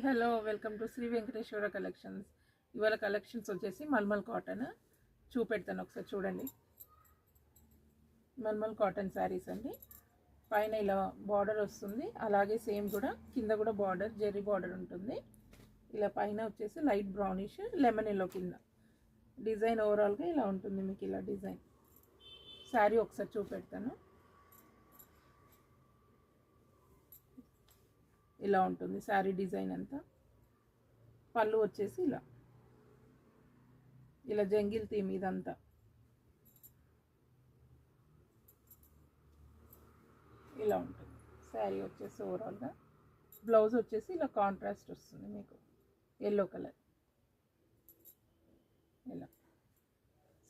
Hello welcome to Sri Venkateswara Collections. ఇవాళ collections వచ్చేసి mulmul cotton చూపెడతాను, ఒకసారి చూడండి. మల్మల్ కాటన్ శారీస్ అండి. పైన ఇలా బార్డర్ వస్తుంది, అలాగే సేమ్ కూడా కింద కూడా బార్డర్ జెర్రీ బార్డర్ ఉంటుంది. ఇలా పైన వచ్చేసి లైట్ బ్రౌనిష్ లెమన్ ఎల్లో కింద డిజైన్ ఓవరాల్గా ఇలా ఉంటుంది. మీకు ఇలా డిజైన్ శారీ ఒకసారి చూపెడతాను. ఇలా ఉంటుంది శారీ డిజైన్ అంతా. పళ్ళు వచ్చేసి ఇలా జంగిల్ థీమ్ ఇదంతా. ఇలా ఉంటుంది శారీ వచ్చేసి ఓవరాల్గా. బ్లౌజ్ వచ్చేసి ఇలా కాంట్రాస్ట్ వస్తుంది మీకు, ఎల్లో కలర్. ఇలా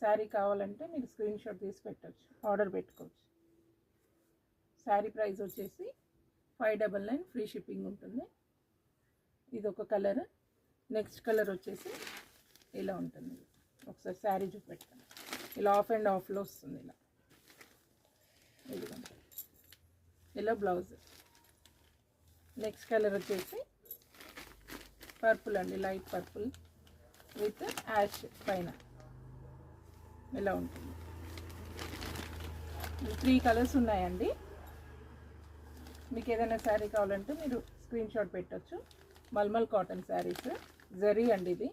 శారీ కావాలంటే మీరు స్క్రీన్ షాట్ తీసి పెట్టవచ్చు, ఆర్డర్ పెట్టుకోవచ్చు. శారీ ప్రైస్ వచ్చేసి 599, ఫ్రీ షిప్పింగ్ ఉంటుంది. ఇది ఒక కలర్. నెక్స్ట్ కలర్ వచ్చేసి ఇలా ఉంటుంది. ఒకసారి శారీ చూపెడతాను. ఇలా ఆఫ్ అండ్ ఆఫ్లో వస్తుంది. ఇలా బ్లౌజ్. నెక్స్ట్ కలర్ వచ్చేసి పర్పుల్ అండి, లైట్ పర్పుల్ విత్ యాష్ పైన ఇలా ఉంటుంది. 3 కలర్స్ ఉన్నాయండి. మీకు ఏదైనా శారీ కావాలంటే మీరు స్క్రీన్ షాట్ పెట్టచ్చు. మల్మల్ కాటన్ శారీస్, జరీ అండి. ఇది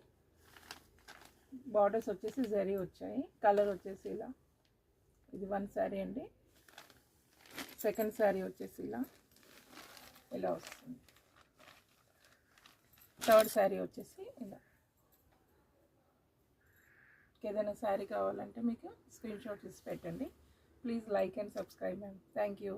బార్డర్స్ వచ్చేసి జరీ వచ్చాయి. కలర్ వచ్చేసి ఇది 1 శారీ అండి. సెకండ్ శారీ వచ్చేసి ఇలా వస్తుంది. థర్డ్ శారీ వచ్చేసి ఇలా. ఏదైనా శారీ కావాలంటే మీకు స్క్రీన్ షాట్ తీసి పెట్టండి. Please like and subscribe. Thank you.